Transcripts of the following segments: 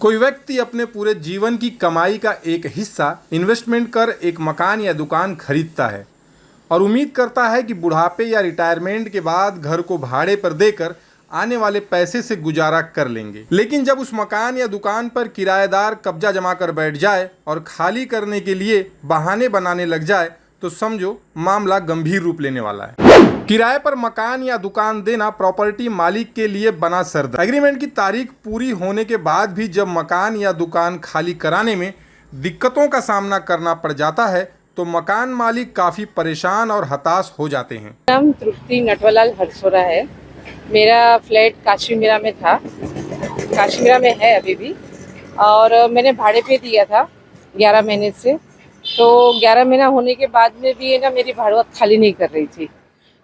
कोई व्यक्ति अपने पूरे जीवन की कमाई का एक हिस्सा इन्वेस्टमेंट कर एक मकान या दुकान खरीदता है और उम्मीद करता है कि बुढ़ापे या रिटायरमेंट के बाद घर को भाड़े पर देकर आने वाले पैसे से गुजारा कर लेंगे। लेकिन जब उस मकान या दुकान पर किराएदार कब्जा जमा कर बैठ जाए और खाली करने के लिए बहाने बनाने लग जाए तो समझो मामला गंभीर रूप लेने वाला है। किराए पर मकान या दुकान देना प्रॉपर्टी मालिक के लिए बना सरदर्द। एग्रीमेंट की तारीख पूरी होने के बाद भी जब मकान या दुकान खाली कराने में दिक्कतों का सामना करना पड़ जाता है तो मकान मालिक काफ़ी परेशान और हताश हो जाते हैं। नाम तृप्ति नटवरलाल हरसोरा है। मेरा फ्लैट काशीमीरा में था, काशीमीरा में है अभी भी, और मैंने भाड़े पे दिया था 11 महीने से। तो 11 महीना होने के बाद में भी ना मेरी भाड़ुआ खाली नहीं कर रही थी।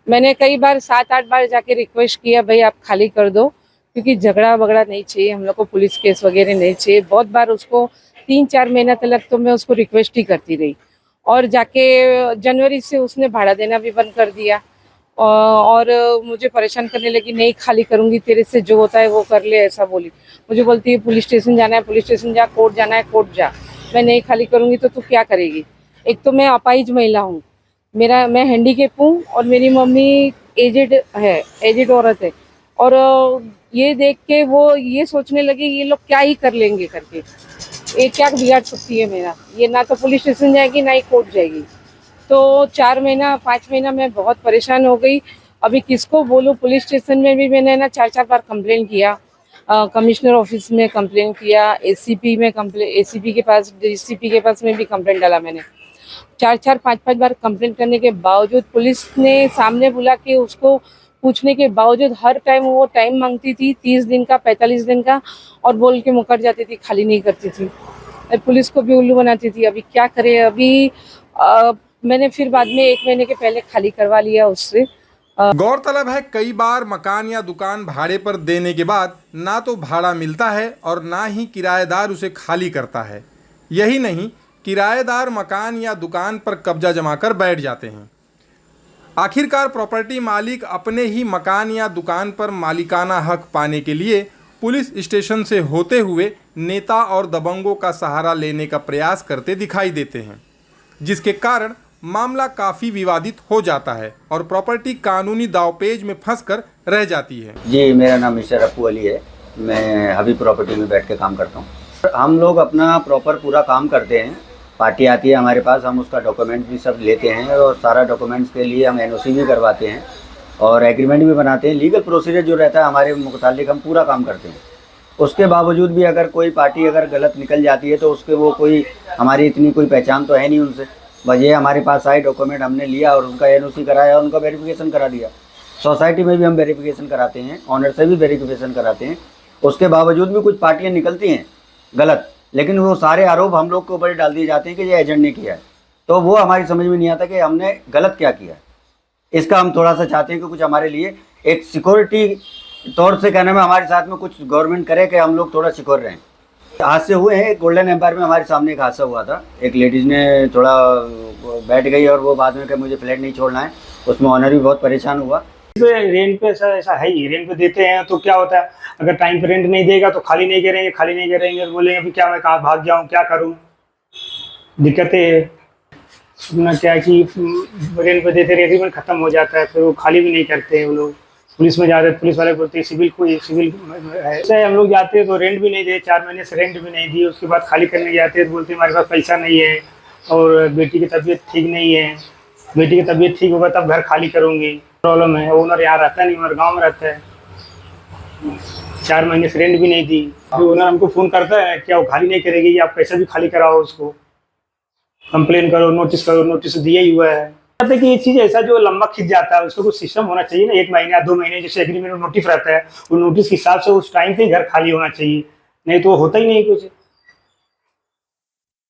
मैंने कई बार 7-8 बार जाके रिक्वेस्ट किया, भाई आप खाली कर दो, क्योंकि झगड़ा वगड़ा नहीं चाहिए हम लोग को, पुलिस केस वगैरह नहीं चाहिए। बहुत बार उसको 3-4 महीना तक तो मैं उसको रिक्वेस्ट ही करती रही, और जाके जनवरी से उसने भाड़ा देना भी बंद कर दिया और मुझे परेशान करने लगी, नहीं खाली करूंगी, तेरे से जो होता है वो कर ले, ऐसा बोली। मुझे बोलती है पुलिस स्टेशन जाना है, पुलिस स्टेशन जा, कोर्ट जाना है, कोर्ट जा। मैं नहीं खाली करूंगी तो तू क्या करेगी? एक तो मैं अपाहिज महिला हूँ, मैं हैंडीकेप हूँ और मेरी मम्मी एजेड है, एजेड औरत है। और ये देख के वो ये सोचने लगे ये लोग क्या ही कर लेंगे करके, ये क्या बिगाड़ सकती है मेरा, ये ना तो पुलिस स्टेशन जाएगी ना ही कोर्ट जाएगी। तो 4 महीना 5 महीना मैं बहुत परेशान हो गई। अभी किसको बोलूँ, पुलिस स्टेशन में भी मैंने ना 4-4 बार कंप्लेन किया, कमिश्नर ऑफिस में कंप्लेन किया, एसीपी में कंप्लेन, एसीपी के पास, डीसीपी के पास में भी कंप्लेन डाला मैंने। 4-4 5-5 बार कंप्लेंट करने के बावजूद पुलिस ने सामने बुला के उसको पूछने के बावजूद हर टाइम वो टाइम मांगती थी, 30 दिन का, 45 दिन का, और बोल के मुकर जाती थी, खाली नहीं करती थी। पुलिस को भी उल्लू बनाती थी। अभी क्या करे? अभी मैंने फिर बाद में 1 महीने के पहले खाली करवा लिया उससे। गौरतलब है कई बार मकान या दुकान भाड़े पर देने के बाद ना तो भाड़ा मिलता है और ना ही किराएदार उसे खाली करता है। यही नहीं, किराएदार मकान या दुकान पर कब्जा जमा कर बैठ जाते हैं। आखिरकार प्रॉपर्टी मालिक अपने ही मकान या दुकान पर मालिकाना हक पाने के लिए पुलिस स्टेशन से होते हुए नेता और दबंगों का सहारा लेने का प्रयास करते दिखाई देते हैं, जिसके कारण मामला काफ़ी विवादित हो जाता है और प्रॉपर्टी कानूनी दावपेच में फंसकर रह जाती है। जी, मेरा नाम मिस्टर अप्पू अली है। मैं हबीब प्रॉपर्टी में बैठ के काम करता हूँ। हम लोग अपना प्रॉपर पूरा काम करते हैं। पार्टी आती है हमारे पास, हम उसका डॉक्यूमेंट भी सब लेते हैं और सारा डॉक्यूमेंट्स के लिए हम एनओसी भी करवाते हैं और एग्रीमेंट भी बनाते हैं। लीगल प्रोसीजर जो रहता है हमारे मुतालिक हम पूरा काम करते हैं। उसके बावजूद भी अगर कोई पार्टी अगर गलत निकल जाती है तो उसके वो कोई हमारी इतनी कोई पहचान तो है नहीं उनसे। बस ये हमारे पास आए, डॉक्यूमेंट हमने लिया और उनका एनओसी कराया और उनका वेरिफिकेशन करा दिया। सोसाइटी में भी हम वेरिफिकेशन कराते हैं, ऑनर से भी वेरिफिकेशन कराते हैं। उसके बावजूद भी कुछ पार्टियाँ निकलती हैं गलत, लेकिन वो सारे आरोप हम लोग के ऊपर डाल दिए जाते हैं कि ये एजेंट ने किया है। तो वो हमारी समझ में नहीं आता कि हमने गलत क्या किया है। इसका हम थोड़ा सा चाहते हैं कि कुछ हमारे लिए एक सिक्योरिटी तौर से कहने में हमारे साथ में कुछ गवर्नमेंट करे कि हम लोग थोड़ा सिक्योर रहें। हादसे हुए हैं, गोल्डन एम्पायर में हमारे सामने एक हादसा हुआ था। एक लेडीज़ ने थोड़ा बैठ गई और वो बाद में कि मुझे फ्लैट नहीं छोड़ना है, उसमें ऑनर भी बहुत परेशान हुआ। रेंट पे ऐसा है ही, रेंट पे देते हैं तो क्या होता है, अगर टाइम पे रेंट नहीं देगा तो खाली नहीं करेंगे, बोलेंगे अभी क्या, मैं कहाँ भाग जाऊँ, क्या करूँ, दिक्कतें है। सुनना क्या है कि रेंट पे देते एग्रीमेंट ख़त्म हो जाता है, फिर वो खाली भी नहीं करते हैं। वो लोग पुलिस में जाते हैं, पुलिस वाले बोलते हैं सिविल ऐसे हम लोग जाते हैं तो रेंट भी नहीं दे, 4 महीने से रेंट भी नहीं दी। उसके बाद खाली करने जाते हैं तो बोलते हैं हमारे पास पैसा नहीं है और बेटी की तबीयत ठीक नहीं है, बेटी की तबीयत ठीक होगा तब घर खाली करूँगी। प्रॉब्लम है, ओनर यहाँ रहता नहीं, ओनर गाँव में रहता है। 4 महीने से रेंट भी नहीं दी। अभी ओनर हमको फ़ोन करता है क्या वो खाली नहीं करेगी, आप पैसा भी खाली कराओ, उसको कंप्लेन करो, नोटिस दिया ही हुआ है। कहते कि ये चीज़ ऐसा जो लंबा खिंच जाता है उसका कुछ सिस्टम होना चाहिए ना, 1 महीने या 2 महीने जैसे एग्रीमेंट में नोटिस रहता है, वो नोटिस के हिसाब से उस टाइम पे घर खाली होना चाहिए, नहीं तो होता ही नहीं कुछ।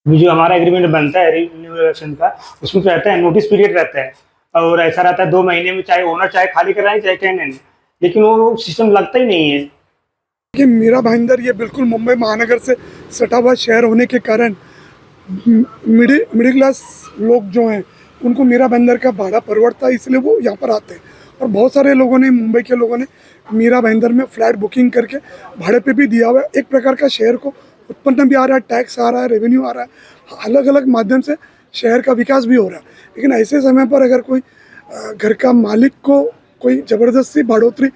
जो हमारा एग्रीमेंट बनता है रिन्यूएशन का, उसमें रहता है नोटिस पीरियड रहता है और ऐसा रहता है 2 महीने में, चाहे ओनर चाहे खाली कराए चाहे टेनेंट, लेकिन वो सिस्टम लगता ही नहीं है। कि मीरा भाईंदर ये बिल्कुल मुंबई महानगर से सटा हुआ शहर होने के कारण मिडिल क्लास लोग जो हैं उनको मीरा भाईंदर का भाड़ा परवड़ता है, इसलिए वो यहाँ पर आते हैं। और बहुत सारे लोगों ने, मुंबई के लोगों ने मीरा भाईंदर में फ्लैट बुकिंग करके भाड़े पे भी दिया हुआ है। एक प्रकार का शहर को उत्पन्न भी आ रहा है, टैक्स आ रहा है, रेवेन्यू आ रहा है, अलग अलग माध्यम से शहर का विकास भी हो रहा है। लेकिन ऐसे समय पर अगर कोई घर का मालिक को कोई ज़बरदस्ती बढ़ोतरी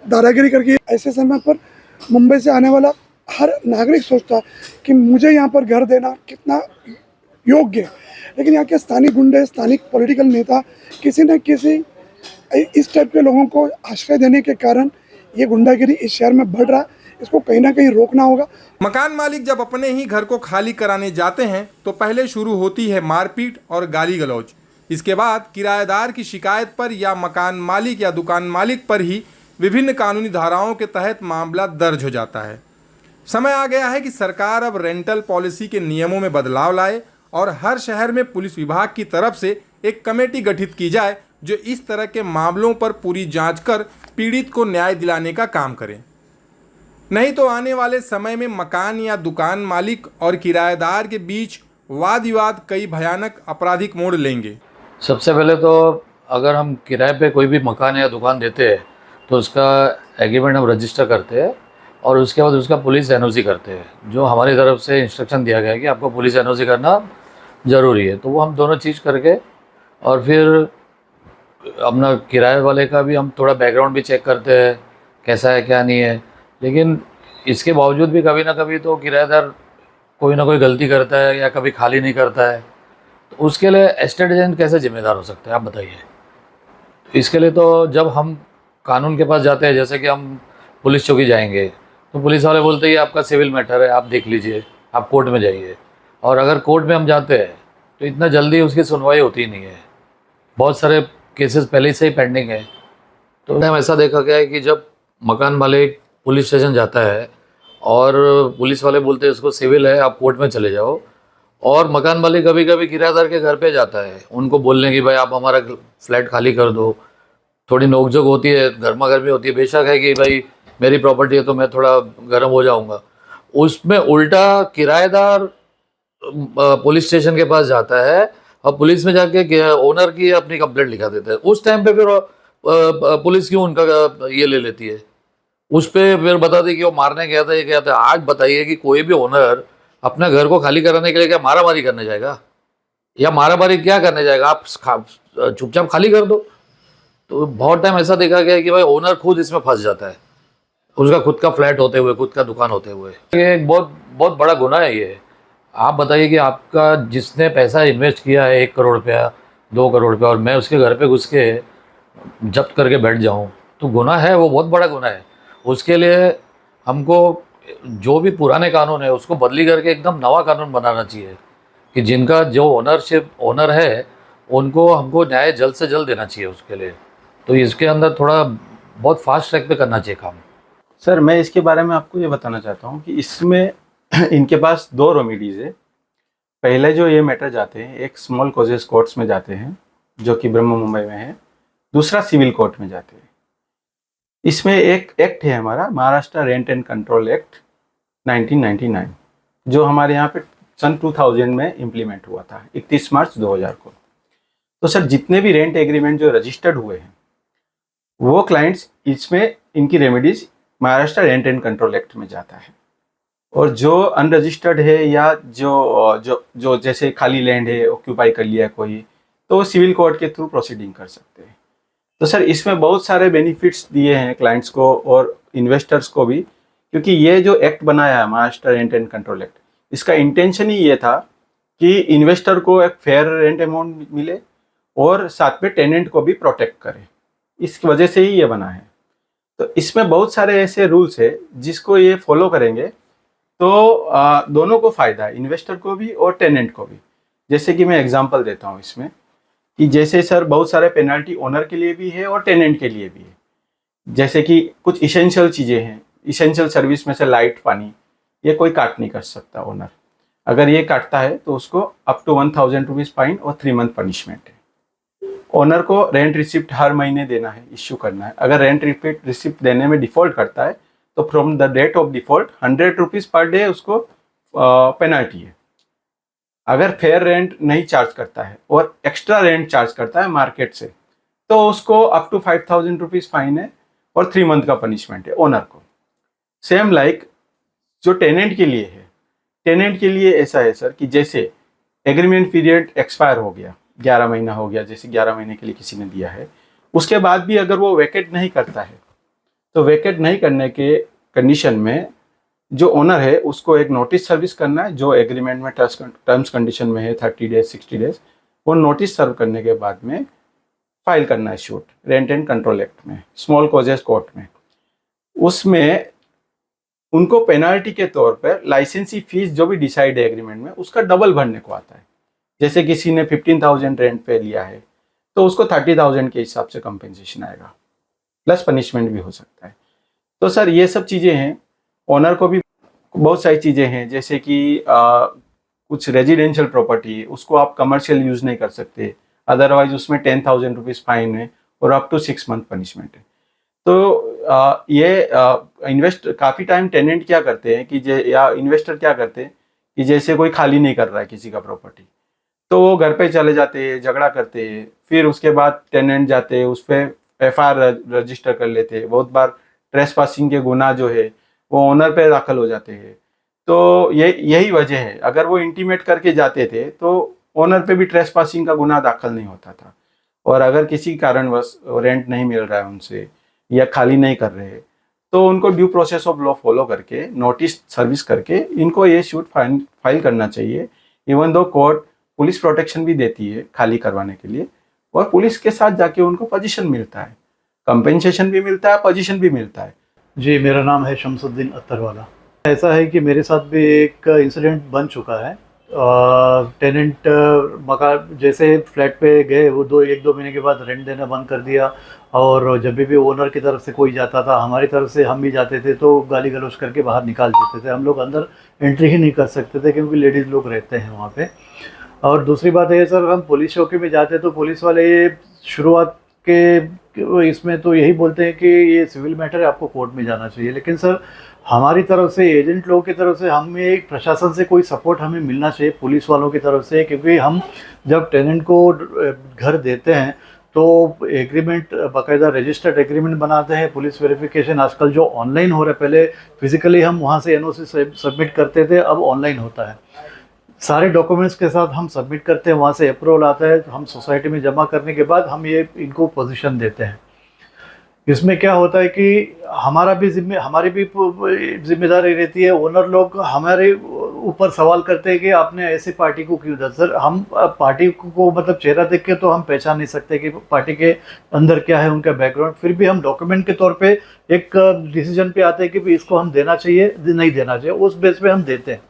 दादागिरी करके, ऐसे समय पर मुंबई से आने वाला हर नागरिक सोचता है कि मुझे यहाँ पर घर देना कितना योग्य है। लेकिन यहाँ के स्थानीय गुंडे, स्थानिक पॉलिटिकल नेता किसी न किसी इस टाइप के लोगों को आश्रय देने के कारण ये गुंडागिरी इस शहर में बढ़ रहा है। इसको कहीं ना कहीं रोकना होगा। मकान मालिक जब अपने ही घर को खाली कराने जाते हैं तो पहले शुरू होती है मारपीट और गाली गलौज। इसके बाद किराएदार की शिकायत पर या मकान मालिक या दुकान मालिक पर ही विभिन्न कानूनी धाराओं के तहत मामला दर्ज हो जाता है। समय आ गया है कि सरकार अब रेंटल पॉलिसी के नियमों में बदलाव लाए और हर शहर में पुलिस विभाग की तरफ से एक कमेटी गठित की जाए जो इस तरह के मामलों पर पूरी जांच कर पीड़ित को न्याय दिलाने का काम करे। नहीं तो आने वाले समय में मकान या दुकान मालिक और किराएदार के बीच वाद विवाद कई भयानक आपराधिक मोड़ लेंगे। सबसे पहले तो अगर हम किराए पे कोई भी मकान या दुकान देते हैं तो उसका एग्रीमेंट हम रजिस्टर करते हैं और उसके बाद उसका पुलिस एनओसी करते हैं। जो हमारी तरफ से इंस्ट्रक्शन दिया गया है कि आपको पुलिस एनओसी करना ज़रूरी है, तो वो हम दोनों चीज़ करके और फिर अपना किराए वाले का भी हम थोड़ा बैकग्राउंड भी चेक करते हैं कैसा है क्या नहीं है। लेकिन इसके बावजूद भी कभी ना कभी तो किराएदार कोई ना कोई गलती करता है या कभी खाली नहीं करता है, तो उसके लिए एस्टेट एजेंट कैसे जिम्मेदार हो सकते हैं आप बताइए। इसके लिए तो जब हम कानून के पास जाते हैं, जैसे कि हम पुलिस चौकी जाएंगे तो पुलिस वाले बोलते हैं ये आपका सिविल मैटर है, आप देख लीजिए, आप कोर्ट में जाइए। और अगर कोर्ट में हम जाते हैं तो इतना जल्दी उसकी सुनवाई होती नहीं है, बहुत सारे केसेस पहले से ही पेंडिंग है। तो हम ऐसा देखा गया है कि जब मकान मालिक पुलिस स्टेशन जाता है और पुलिस वाले बोलते हैं इसको सिविल है, आप कोर्ट में चले जाओ, और मकान मालिक कभी कभी किराएदार के घर पे जाता है उनको बोलने की भाई आप हमारा फ्लैट खाली कर दो। थोड़ी नोकझोंक होती है, गर्मा गर्मी होती है, बेशक है कि भाई मेरी प्रॉपर्टी है तो मैं थोड़ा गर्म हो जाऊंगा। उसमें उल्टा किराएदार पुलिस स्टेशन के पास जाता है और पुलिस में जाके ओनर की अपनी कंप्लेंट लिखा देता है। उस टाइम पे फिर पुलिस क्यों उनका ये ले लेती है, उस पर फिर बताती कि वो मारने गया था, ये गया था। आज बताइए कि कोई भी ओनर अपना घर को खाली कराने के लिए क्या मारामारी करने जाएगा, या मारामारी क्या करने जाएगा, आप चुपचाप खाली कर दो। तो बहुत टाइम ऐसा देखा गया है कि भाई ओनर खुद इसमें फंस जाता है, उसका खुद का फ्लैट होते हुए, खुद का दुकान होते हुए। ये एक बहुत बहुत बड़ा गुनाह है ये। आप बताइए कि आपका जिसने पैसा इन्वेस्ट किया है 1 करोड़ रुपया, 2 करोड़ रुपया, और मैं उसके घर पे घुस के जब्त करके बैठ जाऊं, तो गुनाह है, वो बहुत बड़ा गुनाह है। उसके लिए हमको जो भी पुराने कानून है उसको बदली करके एकदम नवा कानून बनाना चाहिए कि जिनका जो ओनर है उनको हमको न्याय जल्द से जल्द देना चाहिए उसके लिए। तो इसके अंदर थोड़ा बहुत फास्ट ट्रैक पे करना चाहिए काम। सर मैं इसके बारे में आपको ये बताना चाहता हूँ कि इसमें इनके पास 2 रेमेडीज़ है। पहले जो ये मैटर जाते हैं एक स्मॉल कॉजेस कोर्ट्स में जाते हैं जो कि ब्रह्म मुंबई में है, दूसरा सिविल कोर्ट में जाते हैं। इसमें एक एक्ट है हमारा Maharashtra rent and control act 1999 जो हमारे यहाँ पे सन 2000 में इम्प्लीमेंट हुआ था 31 मार्च 2000 को। तो सर जितने भी रेंट एग्रीमेंट जो रजिस्टर्ड हुए हैं वो क्लाइंट्स इसमें इनकी remedies Maharashtra rent and control act में जाता है, और जो अनरजिस्टर्ड है या जो जो जो जैसे खाली लैंड है ऑक्यूपाई कर लिया कोई, तो वो सिविल कोर्ट के थ्रू प्रोसीडिंग कर सकते हैं। तो सर इसमें बहुत सारे बेनिफिट्स दिए हैं क्लाइंट्स को और इन्वेस्टर्स को भी, क्योंकि ये जो एक्ट बनाया है Maharashtra rent and control act, इसका इंटेंशन ही ये था कि इन्वेस्टर को एक फेयर रेंट अमाउंट मिले और साथ में टेनेंट को भी प्रोटेक्ट करे। इस वजह से ही ये बना है। तो इसमें बहुत सारे ऐसे रूल्स है जिसको ये फॉलो करेंगे तो दोनों को फ़ायदा है, इन्वेस्टर को भी और टेनेंट को भी। जैसे कि मैं एग्जांपल देता हूँ इसमें कि जैसे सर बहुत सारे पेनल्टी ओनर के लिए भी है और टेनेंट के लिए भी है। जैसे कि कुछ इसेंशियल चीज़ें हैं, इसेंशियल सर्विस में से लाइट पानी, ये कोई काट नहीं कर सकता ओनर। अगर ये काटता है तो उसको अप टू 1000 रुपीज़ फाइन और 3 मंथ पनिशमेंट है। ओनर को रेंट रिसिप्ट हर महीने देना है, इश्यू करना है। अगर रेंट रिसिप्ट देने में डिफ़ॉल्ट करता है तो from the date of default 100 rupees per day उसको पेनल्टी है। अगर फेयर रेंट नहीं चार्ज करता है और एक्स्ट्रा रेंट चार्ज करता है मार्केट से तो उसको अप टू 5000 रुपीज़ फाइन है और 3 मंथ का पनिशमेंट है ओनर को। सेम लाइक जो टेनेंट के लिए है, टेनेंट के लिए ऐसा है सर कि जैसे एग्रीमेंट पीरियड एक्सपायर हो गया, 11 महीना हो गया, जैसे 11 महीने के लिए किसी ने दिया है, उसके बाद भी अगर वो वैकेट नहीं करता है तो वैकेट नहीं करने के कंडीशन में जो ओनर है उसको एक नोटिस सर्विस करना है, जो एग्रीमेंट में टर्म्स कंडीशन में है 30 डेज 60 डेज, वो नोटिस सर्व करने के बाद में फाइल करना है shoot rent and control act में, स्मॉल कॉजेस कोर्ट में। उसमें उनको पेनाल्टी के तौर पर लाइसेंसी फीस जो भी डिसाइड है एग्रीमेंट में उसका डबल भरने को आता है। जैसे किसी ने 15,000 रेंट पे लिया है तो उसको 30,000 के हिसाब से कंपेंसेशन आएगा, प्लस पनिशमेंट भी हो सकता है। तो सर ये सब चीज़ें हैं, ओनर को भी बहुत सारी चीज़ें हैं, जैसे कि कुछ रेजिडेंशियल प्रॉपर्टी है उसको आप कमर्शियल यूज़ नहीं कर सकते, अदरवाइज उसमें 10,000 रुपीज़ फाइन है और अप टू 6 मंथ पनिशमेंट है। तो ये काफ़ी टाइम टेनेंट क्या करते हैं कि या इन्वेस्टर क्या करते हैं कि जैसे कोई खाली नहीं कर रहा है किसी का प्रॉपर्टी, तो वो घर पे चले जाते हैं, झगड़ा करते हैं, फिर उसके बाद टेनेंट जाते हैं, उस पर FIR रजिस्टर कर लेते हैं। बहुत बार ट्रेसपासिंग के गुनाह जो है वो ओनर पे दाखिल हो जाते हैं। तो यही वजह है, अगर वो इंटीमेट करके जाते थे तो ओनर पे भी ट्रेसपासिंग का गुनाह दाखिल नहीं होता था। और अगर किसी कारणवश रेंट नहीं मिल रहा है उनसे या खाली नहीं कर रहे तो उनको due process of law follow करके नोटिस सर्विस करके इनको ये शूट फाइल करना चाहिए। Even though court police protection भी देती है खाली करवाने के लिए, और पुलिस के साथ जाके उनको पोजीशन मिलता है, कंपेंसेशन भी मिलता है, पोजीशन भी मिलता है। जी, मेरा नाम है शमसुद्दीन अत्तरवाला। ऐसा है कि मेरे साथ भी एक इंसिडेंट बन चुका है। टेनेंट मकान जैसे फ्लैट पे गए, वो एक दो महीने के बाद रेंट देना बंद कर दिया, और जब भी ओनर की तरफ से कोई जाता था, हमारी तरफ से हम भी जाते थे तो गाली गलौज करके बाहर निकाल देते थे। हम लोग अंदर एंट्री ही नहीं कर सकते थे क्योंकि लेडीज़ लोग रहते हैं वहाँ पे। और दूसरी बात है सर, हम पुलिस चौकी में जाते तो पुलिस वाले शुरुआत के इसमें तो यही बोलते हैं कि ये सिविल मैटर है, आपको कोर्ट में जाना चाहिए। लेकिन सर हमारी तरफ से, एजेंट लोगों की तरफ से, हमें एक प्रशासन से कोई सपोर्ट हमें मिलना चाहिए, पुलिस वालों की तरफ से। क्योंकि हम जब टेनेंट को घर देते हैं तो एग्रीमेंट, बाकायदा रजिस्टर्ड एग्रीमेंट बनाते हैं, पुलिस वेरिफिकेशन आजकल जो ऑनलाइन हो रहा है, पहले फिजिकली हम वहाँ से NOC सबमिट करते थे, अब ऑनलाइन होता है। सारे डॉक्यूमेंट्स के साथ हम सबमिट करते हैं, वहाँ से अप्रूवल आता है, हम सोसाइटी में जमा करने के बाद हम ये इनको पोजीशन देते हैं। इसमें क्या होता है कि हमारी भी जिम्मेदारी रहती है। ओनर लोग हमारे ऊपर सवाल करते हैं कि आपने ऐसी पार्टी को क्यों दिया। सर हम पार्टी को मतलब चेहरा देख के तो हम पहचान नहीं सकते कि पार्टी के अंदर क्या है, उनका बैकग्राउंड। फिर भी हम डॉक्यूमेंट के तौर पे एक डिसीजन पे आते हैं कि इसको हम देना चाहिए नहीं देना चाहिए, उस बेस पे हम देते हैं।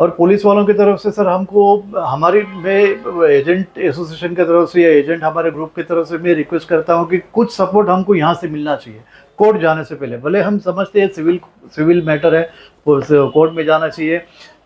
और पुलिस वालों की तरफ से सर हमको, हमारी एजेंट एसोसिएशन की तरफ से या एजेंट हमारे ग्रुप की तरफ से मैं रिक्वेस्ट करता हूं कि कुछ सपोर्ट हमको यहां से मिलना चाहिए कोर्ट जाने से पहले। भले हम समझते हैं सिविल मैटर है, कोर्ट में जाना चाहिए,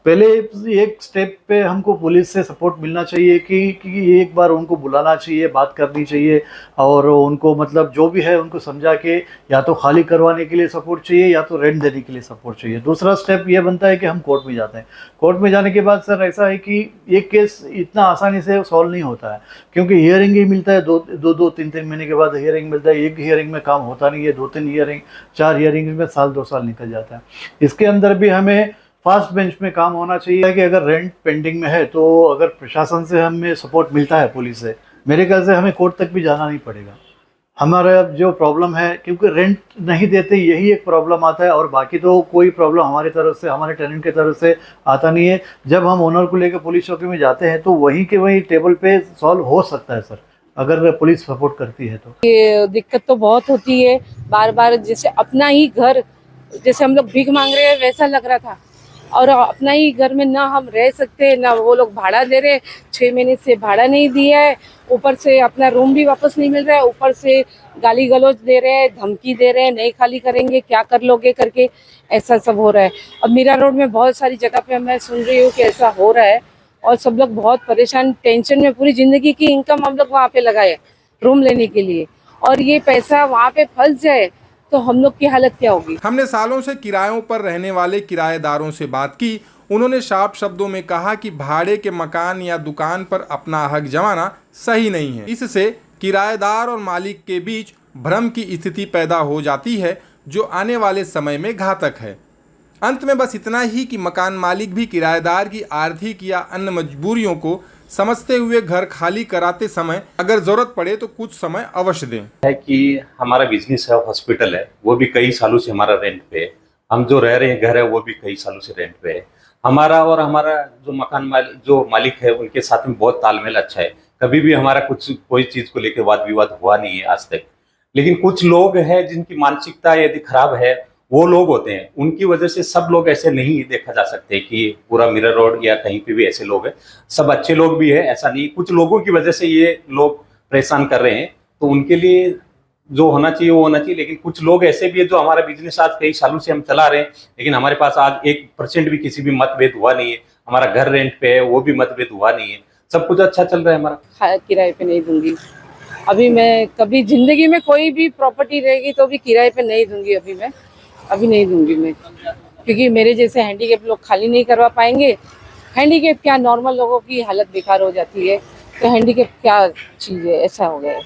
पहले एक स्टेप पे हमको पुलिस से सपोर्ट मिलना चाहिए कि एक बार उनको बुलाना चाहिए, बात करनी चाहिए, और उनको मतलब जो भी है उनको समझा के या तो खाली करवाने के लिए सपोर्ट चाहिए या तो रेंट देने के लिए सपोर्ट चाहिए। दूसरा स्टेप ये बनता है कि हम कोर्ट में जाते हैं। कोर्ट में जाने के बाद सर ऐसा है कि एक केस इतना आसानी से सॉल्व नहीं होता है, क्योंकि हियरिंग ही मिलता है, दो तीन महीने के बाद हियरिंग मिलता है। एक हियरिंग में काम होता नहीं है, 2-3 हियरिंग, 4 हियरिंग में 1-2 साल निकल जाता है। इसके अंदर भी हमें फास्ट बेंच में काम होना चाहिए कि अगर रेंट पेंडिंग में है तो अगर प्रशासन से हमें सपोर्ट मिलता है, पुलिस से, मेरे ख्याल से हमें कोर्ट तक भी जाना नहीं पड़ेगा। हमारा जो प्रॉब्लम है, क्योंकि रेंट नहीं देते यही एक प्रॉब्लम आता है, और बाकी तो कोई प्रॉब्लम हमारी तरफ से, हमारे टेनेंट की तरफ से आता नहीं है। जब हम ओनर को लेकर पुलिस चौकी में जाते हैं तो वहीं के वहीं टेबल पे सॉल्व हो सकता है सर, अगर पुलिस सपोर्ट करती है तो। ये दिक्कत तो बहुत होती है, बार बार जैसे अपना ही घर, जैसे हम लोग भीख मांग रहे हैं वैसा लग रहा था। और अपना ही घर में ना हम रह सकते, ना वो लोग भाड़ा दे रहे, 6 महीने से भाड़ा नहीं दिया है, ऊपर से अपना रूम भी वापस नहीं मिल रहा है, ऊपर से गाली गलौज दे रहे हैं, धमकी दे रहे हैं, नहीं खाली करेंगे, क्या कर लोगे करके, ऐसा सब हो रहा है। अब मीरा रोड में बहुत सारी जगह पे मैं सुन रही हूँ कि ऐसा हो रहा है, और सब लोग बहुत परेशान, टेंशन में, पूरी जिंदगी की इनकम हम लोग वहाँ पे लगाए रूम लेने के लिए, और ये पैसा वहाँ पे फंस जाए तो हम लोग की हालत क्या होगी। हमने सालों से किरायों पर रहने वाले किराएदारों से बात की। उन्होंने साफ शब्दों में कहा कि भाड़े के मकान या दुकान पर अपना हक जमाना सही नहीं है। इससे किराएदार और मालिक के बीच भ्रम की स्थिति पैदा हो जाती है, जो आने वाले समय में घातक है। अंत में बस इतना ही कि मकान मालिक भी किराएदार की आर्थिक या अन्य मजबूरियों को समझते हुए घर खाली कराते समय अगर जरूरत पड़े तो कुछ समय अवश्य दें। है कि हमारा बिजनेस है, हॉस्पिटल है, वो भी कई सालों से हमारा रेंट पे है। हम जो रह रहे हैं घर है वो भी कई सालों से रेंट पे है। हमारा और हमारा जो मकान मालिक जो मालिक है उनके साथ में बहुत तालमेल अच्छा है। कभी भी हमारा कोई चीज को लेकर वाद विवाद हुआ नहीं है आज तक। लेकिन कुछ लोग हैं जिनकी मानसिकता यदि खराब है, वो लोग होते हैं, उनकी वजह से सब लोग ऐसे नहीं देखा जा सकते कि पूरा मिरर रोड या कहीं पे भी ऐसे लोग हैं। सब अच्छे लोग भी है, ऐसा नहीं। कुछ लोगों की वजह से ये लोग परेशान कर रहे हैं, तो उनके लिए जो होना चाहिए वो होना चाहिए। लेकिन कुछ लोग ऐसे भी है जो हमारा बिजनेस आज कई सालों से हम चला रहे हैं, लेकिन हमारे पास आज 1% भी किसी भी मतभेद हुआ नहीं है। हमारा घर रेंट पे है, वो भी मतभेद हुआ नहीं है। सब कुछ अच्छा चल रहा है हमारा। किराए पे नहीं दूंगी अभी मैं, कभी जिंदगी में कोई भी प्रॉपर्टी रहेगी तो भी किराए पे नहीं दूंगी। अभी नहीं दूंगी मैं, क्योंकि मेरे जैसे हैंडीकैप लोग खाली नहीं करवा पाएंगे। हैंडीकैप क्या, नॉर्मल लोगों की हालत बेकार हो जाती है, तो हैंडीकैप क्या चीज़ है, ऐसा हो गया है।